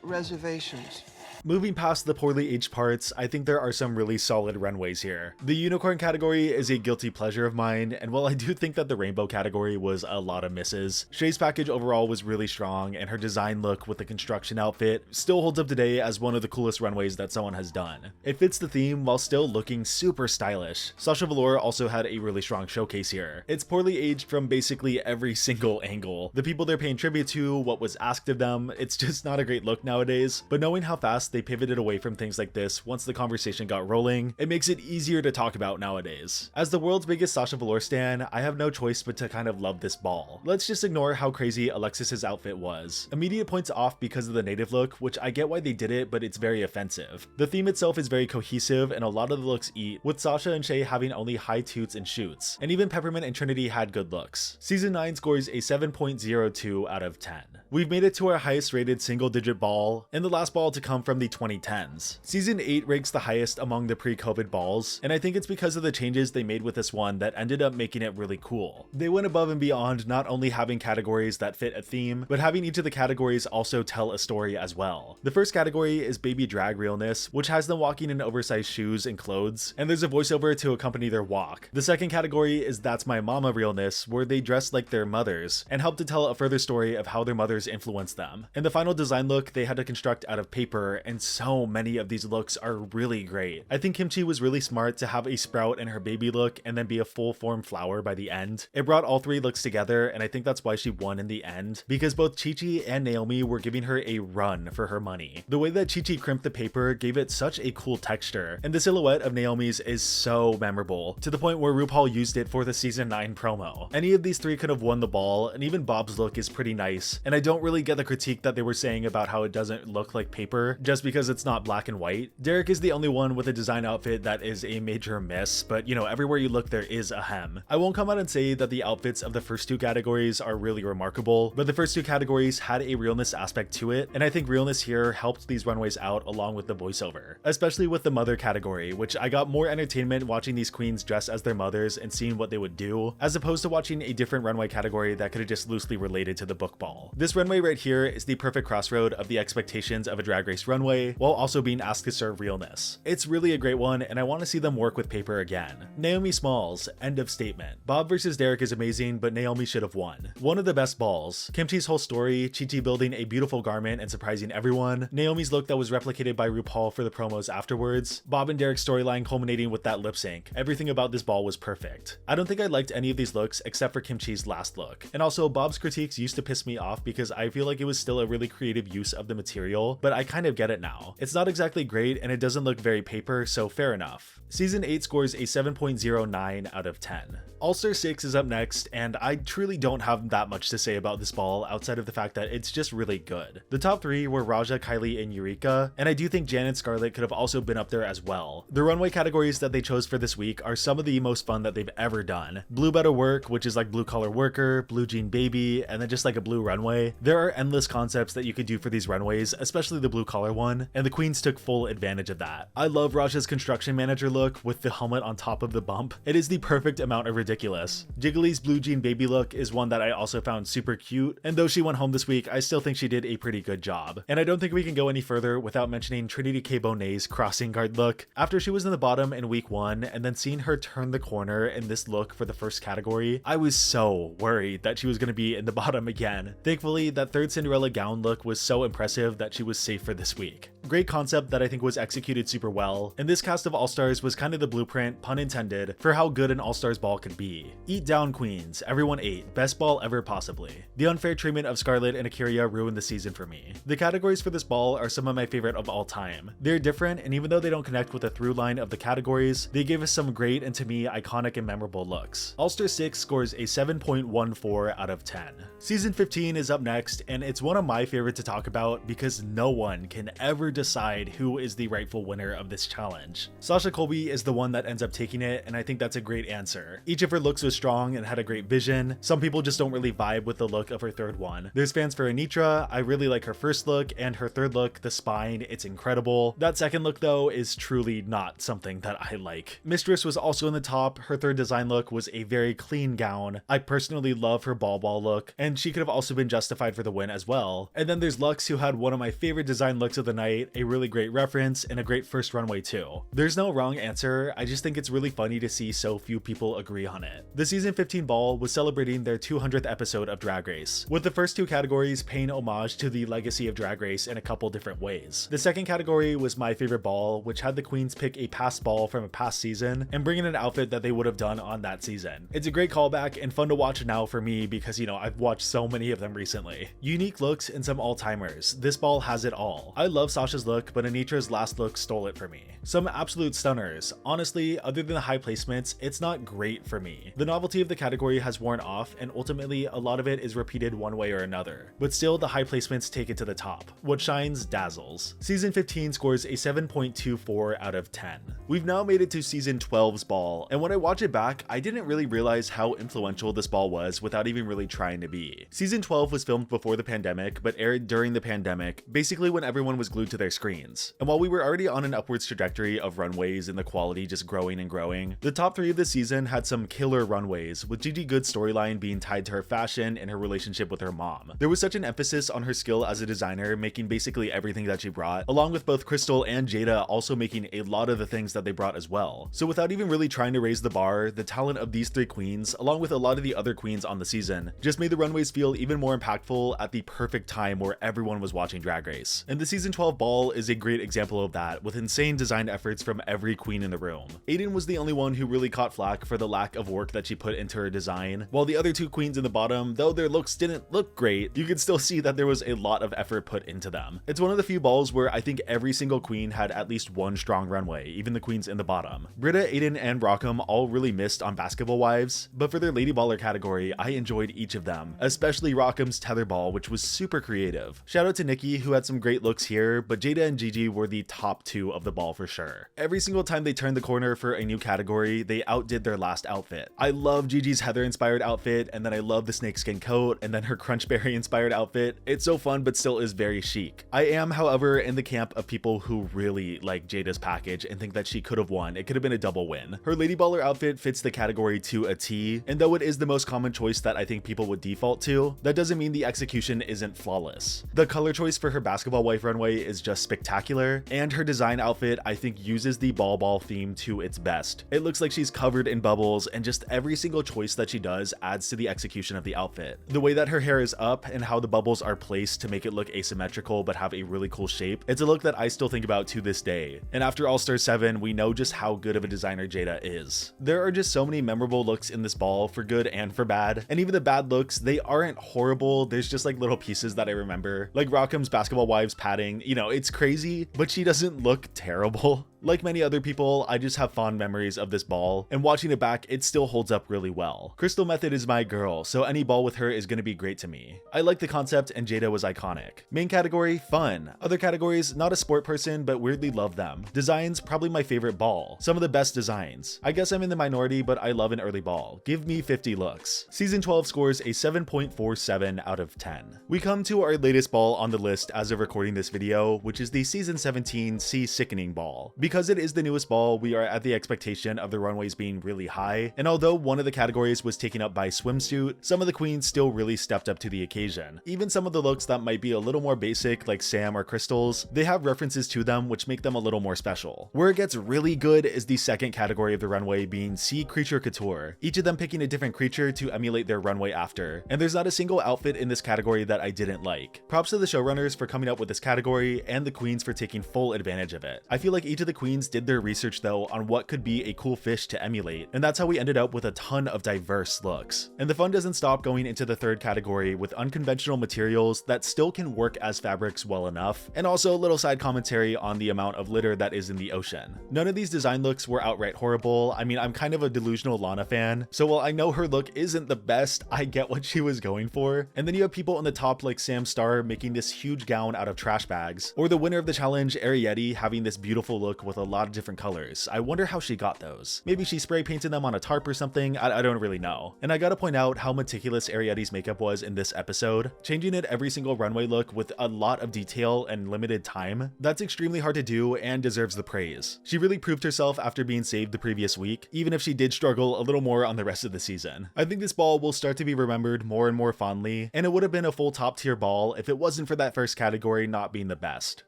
reservations. Moving past the poorly aged parts, I think there are some really solid runways here. The unicorn category is a guilty pleasure of mine, and while I do think that the rainbow category was a lot of misses, Shea's package overall was really strong, and her design look with the construction outfit still holds up today as one of the coolest runways that someone has done. It fits the theme while still looking super stylish. Sasha Velour also had a really strong showcase here. It's poorly aged from basically every single angle. The people they're paying tribute to, what was asked of them, it's just not a great look nowadays, but knowing how fast they pivoted away from things like this once the conversation got rolling, it makes it easier to talk about nowadays. As the world's biggest Sasha Velour stan, I have no choice but to kind of love this ball. Let's just ignore how crazy Alexis's outfit was. Immediate points off because of the native look, which I get why they did it, but it's very offensive. The theme itself is very cohesive and a lot of the looks eat, with Sasha and Shea having only high toots and shoots, and even Peppermint and Trinity had good looks. Season 9 scores a 7.02 out of 10. We've made it to our highest rated single digit ball, and the last ball to come from the 2010s. Season 8 ranks the highest among the pre-COVID balls, and I think it's because of the changes they made with this one that ended up making it really cool. They went above and beyond not only having categories that fit a theme, but having each of the categories also tell a story as well. The first category is Baby Drag Realness, which has them walking in oversized shoes and clothes, and there's a voiceover to accompany their walk. The second category is That's My Mama Realness, where they dress like their mothers, and help to tell a further story of how their mothers influenced them. In the final design look, they had to construct out of paper, and so many of these looks are really great. I think Kimchi was really smart to have a sprout in her baby look and then be a full form flower by the end. It brought all three looks together, and I think that's why she won in the end, because both Chi Chi and Naomi were giving her a run for her money. The way that Chi Chi crimped the paper gave it such a cool texture, and the silhouette of Naomi's is so memorable, to the point where RuPaul used it for the season 9 promo. Any of these three could have won the ball, and even Bob's look is pretty nice, and I don't really get the critique that they were saying about how it doesn't look like paper just because it's not black and white. Derek is the only one with a design outfit that is a major miss, but you know, everywhere you look there is a hem. I won't come out and say that the outfits of the first two categories are really remarkable, but the first two categories had a realness aspect to it, and I think realness here helped these runways out along with the voiceover, especially with the mother category, which I got more entertainment watching these queens dress as their mothers and seeing what they would do, as opposed to watching a different runway category that could have just loosely related to the book ball. This runway right here is the perfect crossroad of the expectations of a drag race runway, while also being asked to serve realness. It's really a great one, and I want to see them work with paper again. Naomi Smalls, end of statement. Bob versus Derek is amazing, but Naomi should have won. One of the best balls. Kimchi's whole story, Chi Chi building a beautiful garment and surprising everyone, Naomi's look that was replicated by RuPaul for the promos afterwards, Bob and Derek's storyline culminating with that lip sync. Everything about this ball was perfect. I don't think I liked any of these looks except for Kimchi's last look. And also, Bob's critiques used to piss me off because I feel like it was still a really creative use of the material, but I kind of get it now. It's not exactly great, and it doesn't look very paper, so fair enough. Season 8 scores a 7.09 out of 10. All-Star 6 is up next, and I truly don't have that much to say about this ball outside of the fact that it's just really good. The top three were Raja, Kylie, and Eureka, and I do think Jan and Scarlett could have also been up there as well. The runway categories that they chose for this week are some of the most fun that they've ever done. Blue Better Work, which is like blue collar worker, blue jean baby, and then just like a blue runway. There are endless concepts that you could do for these runways, especially the blue collar one, and the queens took full advantage of that. I love Raja's construction manager look with the helmet on top of the bump. It is the perfect amount of ridiculous. Jiggly's blue jean baby look is one that I also found super cute, and though she went home this week, I still think she did a pretty good job. And I don't think we can go any further without mentioning Trinity K. Bonet's crossing guard look. After she was in the bottom in week 1, and then seeing her turn the corner in this look for the first category, I was so worried that she was going to be in the bottom again. Thankfully, that third Cinderella gown look was so impressive that she was safe for this week. like. Great concept that I think was executed super well, and this cast of all-stars was kind of the blueprint, pun intended, for how good an all-stars ball could be. Eat down, queens. Everyone ate. Best ball ever possibly. The unfair treatment of Scarlett and Akira ruined the season for me. The categories for this ball are some of my favorite of all time. They're different, and even though they don't connect with the through line of the categories, they gave us some great and to me iconic and memorable looks. All-Star 6 scores a 7.14 out of 10. Season 15 is up next, and it's one of my favorite to talk about because no one can ever decide who is the rightful winner of this challenge. Sasha Colby is the one that ends up taking it, and I think that's a great answer. Each of her looks was strong and had a great vision. Some people just don't really vibe with the look of her third one. There's fans for Anitra. I really like her first look, and her third look, the spine, it's incredible. That second look though is truly not something that I like. Mistress was also in the top. Her third design look was a very clean gown. I personally love her ball look, and she could have also been justified for the win as well. And then there's Lux, who had one of my favorite design looks of the night, a really great reference, and a great first runway too. There's no wrong answer, I just think it's really funny to see so few people agree on it. The season 15 ball was celebrating their 200th episode of Drag Race, with the first two categories paying homage to the legacy of Drag Race in a couple different ways. The second category was my favorite ball, which had the queens pick a past ball from a past season and bring in an outfit that they would have done on that season. It's a great callback and fun to watch now for me because, you know, I've watched so many of them recently. Unique looks and some all-timers. This ball has it all. I love Sasha's look, but Anitra's last look stole it for me. Some absolute stunners. Honestly, other than the high placements, it's not great for me. The novelty of the category has worn off, and ultimately a lot of it is repeated one way or another. But still, the high placements take it to the top. What shines dazzles. Season 15 scores a 7.24 out of 10. We've now made it to season 12's ball, and when I watch it back, I didn't really realize how influential this ball was without even really trying to be. Season 12 was filmed before the pandemic, but aired during the pandemic, basically when everyone was glued to their screens. And while we were already on an upwards trajectory of runways and the quality just growing and growing, the top 3 of the season had some killer runways, with Gigi Good's storyline being tied to her fashion and her relationship with her mom. There was such an emphasis on her skill as a designer, making basically everything that she brought, along with both Crystal and Jada also making a lot of the things that they brought as well. So without even really trying to raise the bar, the talent of these 3 queens, along with a lot of the other queens on the season, just made the runways feel even more impactful at the perfect time where everyone was watching Drag Race. And the season 12 ball is a great example of that, with insane design efforts from every queen in the room. Aiden was the only one who really caught flack for the lack of work that she put into her design, while the other 2 queens in the bottom, though their looks didn't look great, you could still see that there was a lot of effort put into them. It's one of the few balls where I think every single queen had at least one strong runway, even the queens in the bottom. Britta, Aiden, and Rockham all really missed on Basketball Wives, but for their Lady Baller category, I enjoyed each of them, especially Rockham's tether ball, which was super creative. Shout out to Nikki, who had some great looks here, but Jada and Gigi were the top 2 of the ball for sure. Every single time they turned the corner for a new category, they outdid their last outfit. I love Gigi's Heather inspired outfit, and then I love the snakeskin coat, and then her Crunchberry inspired outfit. It's so fun, but still is very chic. I am, however, in the camp of people who really like Jada's package and think that she could have won. It could have been a double win. Her Lady Baller outfit fits the category to a T, and though it is the most common choice that I think people would default to, that doesn't mean the execution isn't flawless. The color choice for her Basketball Wife runway is just spectacular, and her design outfit I think uses the ball theme to its best. It looks like she's covered in bubbles, and just every single choice that she does adds to the execution of the outfit. The way that her hair is up and how the bubbles are placed to make it look asymmetrical but have a really cool shape, it's a look that I still think about to this day. And after All Star 7, we know just how good of a designer Jada is. There are just so many memorable looks in this ball, for good and for bad, and even the bad looks, they aren't horrible. There's just like little pieces that I remember, like Rockham's Basketball Wives padding. You know, it's crazy, but she doesn't look terrible. Like many other people, I just have fond memories of this ball, and watching it back, it still holds up really well. Crystal Method is my girl, so any ball with her is going to be great to me. I like the concept, and Jada was iconic. Main category, fun. Other categories, not a sport person, but weirdly love them. Designs, probably my favorite ball. Some of the best designs. I guess I'm in the minority, but I love an early ball. Give me 50 looks. Season 12 scores a 7.47 out of 10. We come to our latest ball on the list as of recording this video, which is the Season 17 Sickening ball. Because it is the newest ball, we are at the expectation of the runways being really high, and although one of the categories was taken up by swimsuit, some of the queens still really stepped up to the occasion. Even some of the looks that might be a little more basic, like Sam or Crystal's, they have references to them which make them a little more special. Where it gets really good is the second category of the runway being Sea Creature Couture, each of them picking a different creature to emulate their runway after, and there's not a single outfit in this category that I didn't like. Props to the showrunners for coming up with this category, category and the queens for taking full advantage of it. I feel like each of the queens did their research though on what could be a cool fish to emulate, and that's how we ended up with a ton of diverse looks. And the fun doesn't stop going into the third category with unconventional materials that still can work as fabrics well enough, and also a little side commentary on the amount of litter that is in the ocean. None of these design looks were outright horrible. I mean, I'm kind of a delusional Lana fan, so while I know her look isn't the best, I get what she was going for. And then you have people in the top like Sam Starr making this huge gown out of trash bags, or the winner of the challenge, Ariete, having this beautiful look with a lot of different colors. I wonder how she got those. Maybe she spray painted them on a tarp or something, I don't really know. And I gotta point out how meticulous Ariete's makeup was in this episode, changing it every single runway look with a lot of detail and limited time. That's extremely hard to do and deserves the praise. She really proved herself after being saved the previous week, even if she did struggle a little more on the rest of the season. I think this ball will start to be remembered more and more fondly, and it would have been a full top tier ball if it wasn't for that first category not being the best.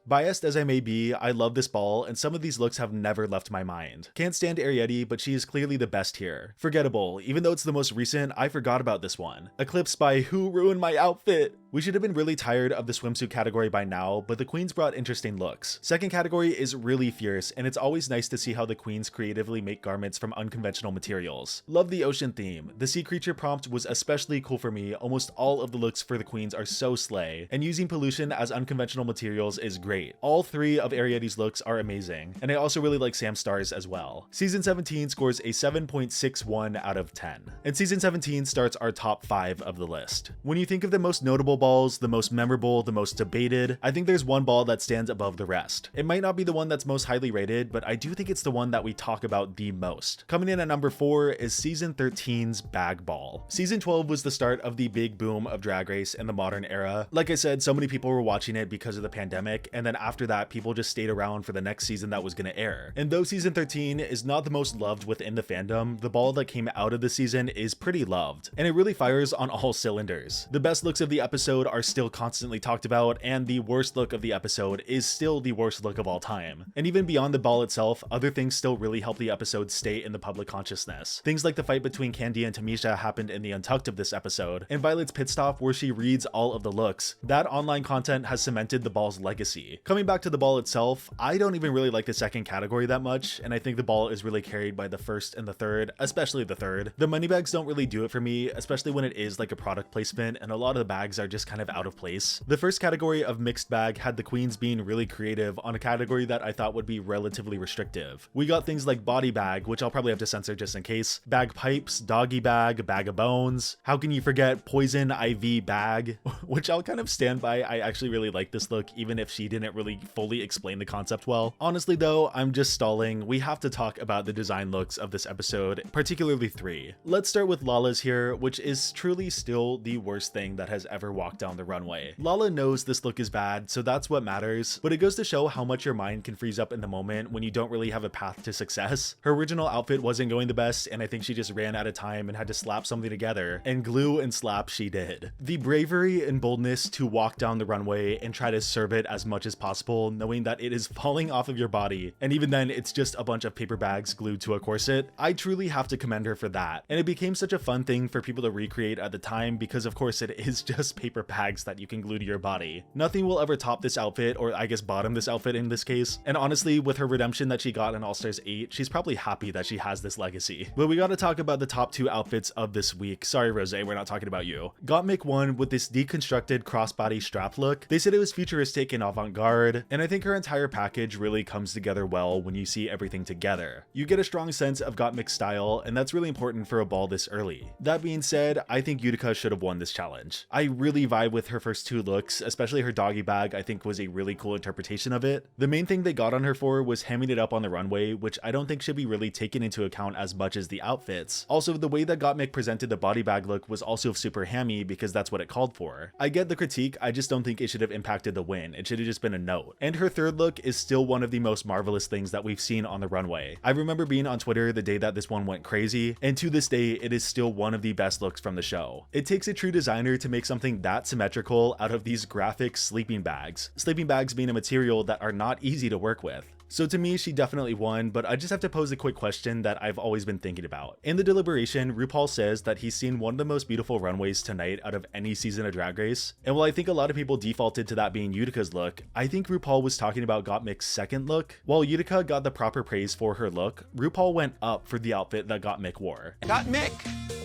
Biased as I may be, I love this ball, and some of these looks have never left my mind. Can't stand Ariete, but she is clearly the best here. Forgettable, even though it's the most recent, I forgot about this one. Eclipsed by Who Ruined My Outfit? We should have been really tired of the swimsuit category by now, but the queens brought interesting looks. Second category is really fierce, and it's always nice to see how the queens creatively make garments from unconventional materials. Love the ocean theme. The sea creature prompt was especially cool for me. Almost all of the looks for the queens are so slay, and using pollution as unconventional materials is great. All three of Ariete's looks are amazing, and I also really like Sam Starr's as well. Season 17 scores a 7.61 out of 10, and season 17 starts our top 5 of the list. When you think of the most notable balls, the most memorable, the most debated, I think there's one ball that stands above the rest. It might not be the one that's most highly rated, but I do think it's the one that we talk about the most. Coming in at number 4 is season 13's bag ball. Season 12 was the start of the big boom of Drag Race in the modern era. Like I said, so many people were watching it because of the pandemic, and then after that, people just stayed around for the next season that was gonna air. And though season 13 is not the most loved within the fandom, the ball that came out of the season is pretty loved, and it really fires on all cylinders. The best looks of the episode are still constantly talked about, and the worst look of the episode is still the worst look of all time. And even beyond the ball itself, other things still really help the episode stay in the public consciousness. Things like the fight between Candy and Tamisha happened in the Untucked of this episode, and Violet's pit stop where she reads all of the looks. That online content has cemented the ball's legacy. Coming back to the ball itself, I don't even really like the second category that much, and I think the ball is really carried by the first and the third, especially the third. The money bags don't really do it for me, especially when it is like a product placement, and a lot of the bags are just kind of out of place. The first category of mixed bag had the queens being really creative on a category that I thought would be relatively restrictive. We got things like body bag, which I'll probably have to censor just in case, bag pipes, doggy bag, bag of bones. How can you forget poison IV bag, which I'll kind of stand by. I actually really like this look, even if she didn't really fully explain the concept well. Honestly though, I'm just stalling. We have to talk about the design looks of this episode, particularly 3. Let's start with Lala's here, which is truly still the worst thing that has ever walked down the runway. Lala knows this look is bad, so that's what matters, but it goes to show how much your mind can freeze up in the moment when you don't really have a path to success. Her original outfit wasn't going the best, and I think she just ran out of time and had to slap something together, and glue and slap she did. The bravery and boldness to walk down the runway and try to serve it as much as possible, knowing that it is falling off of your body, and even then it's just a bunch of paper bags glued to a corset. I truly have to commend her for that, and it became such a fun thing for people to recreate at the time because of course it is just paper bags that you can glue to your body. Nothing will ever top this outfit, or I guess bottom this outfit in this case, and honestly with her redemption that she got in All Stars 8, she's probably happy that she has this legacy. But we gotta talk about the top 2 outfits of this week. Sorry Rose, we're not talking about you. Gottmik won with this deconstructed crossbody strap look. They said it was futuristic and avant-garde, and I think her entire package really comes together well when you see everything together. You get a strong sense of Gottmik's style, and that's really important for a ball this early. That being said, I think Utica should have won this challenge. I really vibe with her first 2 looks, especially her doggy bag I think was a really cool interpretation of it. The main thing they got on her for was hemming it up on the runway, which I don't think should be really taken into account as much as the outfits. Also, the way that Gottmik presented the body bag look was also super hammy because that's what it called for. I get the critique, I just don't think it should have impacted the win. It should have just been a note. And her third look is still one of the most marvelous things that we've seen on the runway. I remember being on Twitter the day that this one went crazy, and to this day it is still one of the best looks from the show. It takes a true designer to make something that symmetrical out of these graphic sleeping bags. Sleeping bags being a material that are not easy to work with. So to me, she definitely won, but I just have to pose a quick question that I've always been thinking about. In the deliberation, RuPaul says that he's seen one of the most beautiful runways tonight out of any season of Drag Race. And while I think a lot of people defaulted to that being Utica's look, I think RuPaul was talking about Gottmik's second look. While Utica got the proper praise for her look, RuPaul went up for the outfit that Gottmik wore. Gottmik!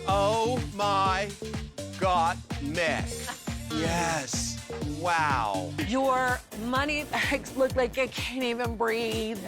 Oh my Gottmik! Yes! Wow! Your money bags look like you can't even breathe.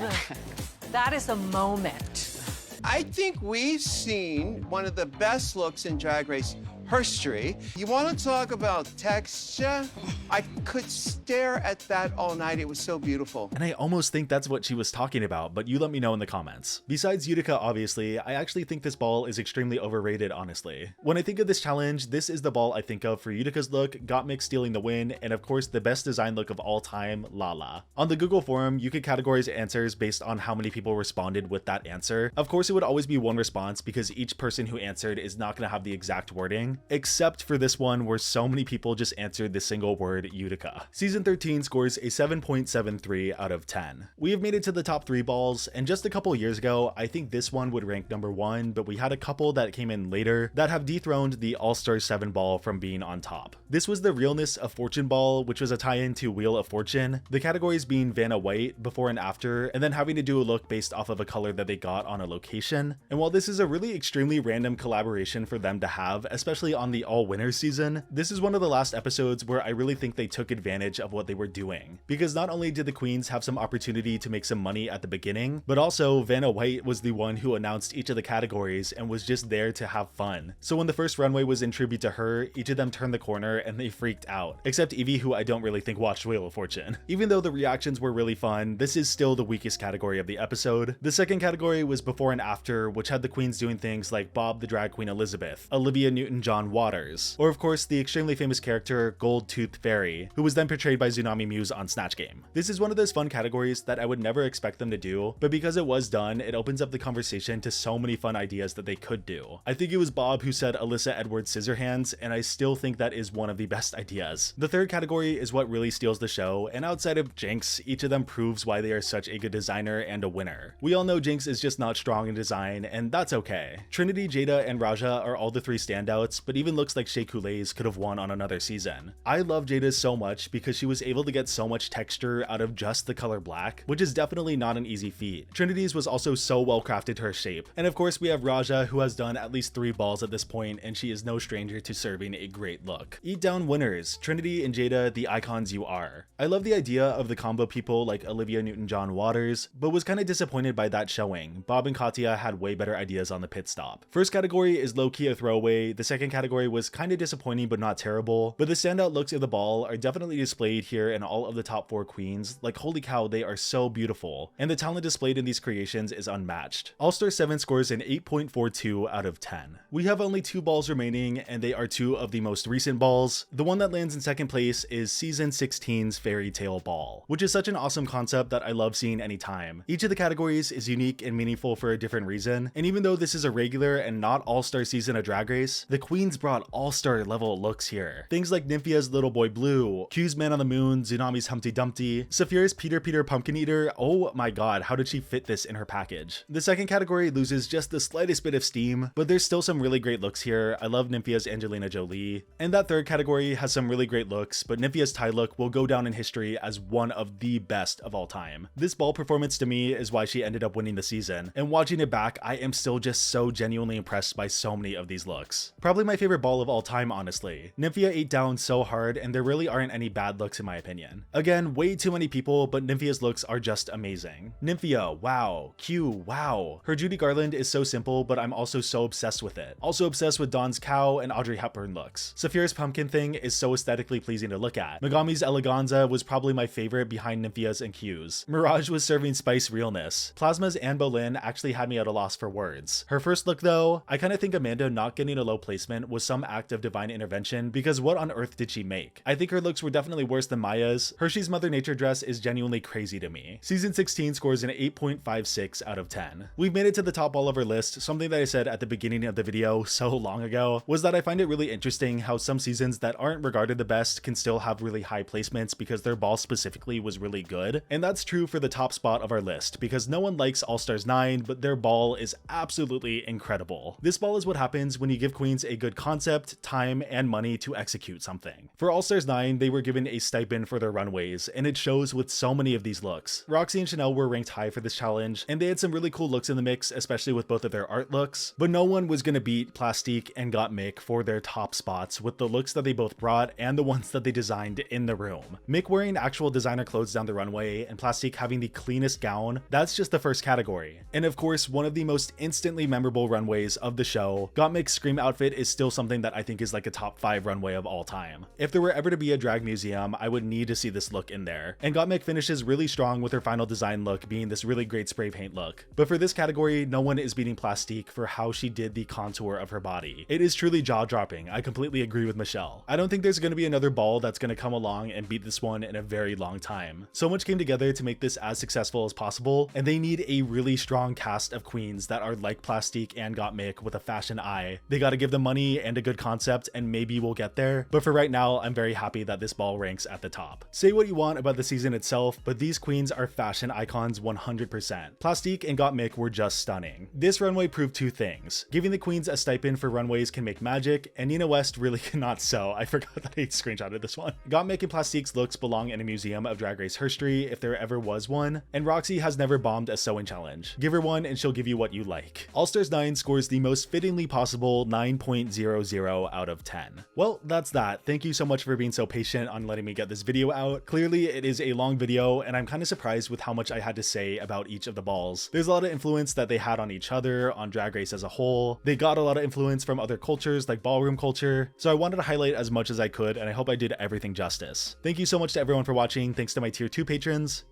That is a moment. I think we've seen one of the best looks in Drag Race history. You want to talk about texture? I could stare at that all night. It was so beautiful. And I almost think that's what she was talking about, but you let me know in the comments. Besides Utica, obviously, I actually think this ball is extremely overrated, honestly. When I think of this challenge, this is the ball I think of for Utica's look, Gottmik stealing the win, and of course the best design look of all time, Lala. On the Google forum, you could categorize answers based on how many people responded with that answer. Of course, it would always be one response because each person who answered is not going to have the exact wording, except for this one where so many people just answered the single word Utica. Season 13 scores a 7.73 out of 10. We have made it to the top 3 balls, and just a couple years ago, I think this one would rank number 1, but we had a couple that came in later that have dethroned the All-Star 7 ball from being on top. This was the Realness of Fortune ball, which was a tie-in to Wheel of Fortune, the categories being Vanna White, before and after, and then having to do a look based off of a color that they got on a location. And while this is a really extremely random collaboration for them to have, especially on the All Winners season, this is one of the last episodes where I really think they took advantage of what they were doing. Because not only did the queens have some opportunity to make some money at the beginning, but also Vanna White was the one who announced each of the categories and was just there to have fun. So when the first runway was in tribute to her, each of them turned the corner and they freaked out. Except Evie, who I don't really think watched Wheel of Fortune. Even though the reactions were really fun, this is still the weakest category of the episode. The second category was Before and After, which had the queens doing things like Bob the Drag Queen Elizabeth, Olivia Newton-John Waters, or of course the extremely famous character Gold Tooth Fairy, who was then portrayed by Tsunami Muse on Snatch Game. This is one of those fun categories that I would never expect them to do, but because it was done, it opens up the conversation to so many fun ideas that they could do. I think it was Bob who said Alyssa Edwards Scissorhands, and I still think that is one of the best ideas. The third category is what really steals the show, and outside of Jinx, each of them proves why they are such a good designer and a winner. We all know Jinx is just not strong in design, and that's okay. Trinity, Jada, and Raja are all the 3 standouts, but even looks like Shea Coulee's could have won on another season. I love Jada's so much because she was able to get so much texture out of just the color black, which is definitely not an easy feat. Trinity's was also so well crafted to her shape. And of course we have Raja, who has done at least 3 balls at this point, and she is no stranger to serving a great look. Eat down winners, Trinity and Jada, the icons you are. I love the idea of the combo people like Olivia Newton-John Waters, but was kind of disappointed by that showing. Bob and Katya had way better ideas on the pit stop. First category is low-key a throwaway, the second category was kind of disappointing but not terrible, but the standout looks of the ball are definitely displayed here in all of the top 4 queens. Like holy cow, they are so beautiful, and the talent displayed in these creations is unmatched. All-Star 7 scores an 8.42 out of 10. We have only 2 balls remaining, and they are 2 of the most recent balls. The one that lands in second place is Season 16's Fairy Tale Ball, which is such an awesome concept that I love seeing anytime. Each of the categories is unique and meaningful for a different reason, and even though this is a regular and not all-star season of Drag Race, the queens brought all-star level looks here. Things like Nymphia's Little Boy Blue, Q's Man on the Moon, Tsunami's Humpty Dumpty, Saphira's Peter Pumpkin Eater. Oh my god, how did she fit this in her package? The second category loses just the slightest bit of steam, but there's still some really great looks here. I love Nymphia's Angelina Jolie. And that third category has some really great looks, but Nymphia's tie look will go down in history as one of the best of all time. This ball performance to me is why she ended up winning the season, and watching it back, I am still just so genuinely impressed by so many of these looks. Probably my favorite ball of all time, honestly. Nymphia ate down so hard, and there really aren't any bad looks in my opinion. Again, way too many people, but Nymphia's looks are just amazing. Nymphia, wow. Q, wow. Her Judy Garland is so simple, but I'm also so obsessed with it. Also obsessed with Dawn's cow and Audrey Hepburn looks. Saphira's pumpkin thing is so aesthetically pleasing to look at. Megami's eleganza was probably my favorite behind Nymphia's and Q's. Mirage was serving spice realness. Plasma's Anne Boleyn actually had me at a loss for words. Her first look though, I kind of think Amanda not getting a low placement placement was some act of divine intervention, because what on earth did she make? I think her looks were definitely worse than Maya's. Hershey's Mother Nature dress is genuinely crazy to me. Season 16 scores an 8.56 out of 10. We've made it to the top ball of our list. Something that I said at the beginning of the video so long ago was that I find it really interesting how some seasons that aren't regarded the best can still have really high placements because their ball specifically was really good. And that's true for the top spot of our list, because no one likes All Stars 9, but their ball is absolutely incredible. This ball is what happens when you give queens a good concept, time, and money to execute something. For All Stars 9, they were given a stipend for their runways, and it shows with so many of these looks. Roxy and Chanel were ranked high for this challenge, and they had some really cool looks in the mix, especially with both of their art looks, but no one was gonna beat Plastique and Gottmik for their top spots with the looks that they both brought and the ones that they designed in the room. Mick wearing actual designer clothes down the runway and Plastique having the cleanest gown, that's just the first category. And of course, one of the most instantly memorable runways of the show, Gottmik's Scream outfit is still something that I think is like a top 5 runway of all time. If there were ever to be a drag museum, I would need to see this look in there. And Gottmik finishes really strong with her final design look being this really great spray paint look. But for this category, no one is beating Plastique for how she did the contour of her body. It is truly jaw-dropping. I completely agree with Michelle. I don't think there's going to be another ball that's going to come along and beat this one in a very long time. So much came together to make this as successful as possible, and they need a really strong cast of queens that are like Plastique and Gottmik with a fashion eye. They got to give them money and a good concept, and maybe we'll get there. But for right now, I'm very happy that this ball ranks at the top. Say what you want about the season itself, but these queens are fashion icons 100%. Plastique and Gottmik were just stunning. This runway proved two things. Giving the queens a stipend for runways can make magic, and Nina West really cannot sew. I forgot that I screenshotted this one. Gottmik and Plastique's looks belong in a museum of Drag Race history if there ever was one, and Roxy has never bombed a sewing challenge. Give her one and she'll give you what you like. All Stars 9 scores the most fittingly possible 9.00 out of 10. Well, that's that. Thank you so much for being so patient on letting me get this video out. Clearly it is a long video, and I'm kind of surprised with how much I had to say about each of the balls. There's a lot of influence that they had on each other, on Drag Race as a whole. They got a lot of influence from other cultures like ballroom culture, so I wanted to highlight as much as I could, and I hope I did everything justice. Thank you so much to everyone for watching. Thanks to my tier 2 patrons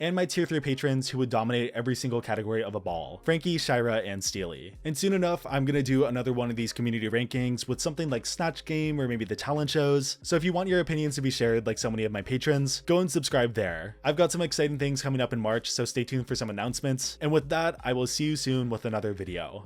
and my tier 3 patrons who would dominate every single category of a ball, Frankie, Shira, and Steely. And soon enough, I'm gonna do another one of these community rankings with something like Snatch Game or maybe the talent shows. So if you want your opinions to be shared like so many of my patrons, go and subscribe there. I've got some exciting things coming up in March, so stay tuned for some announcements. And with that, I will see you soon with another video.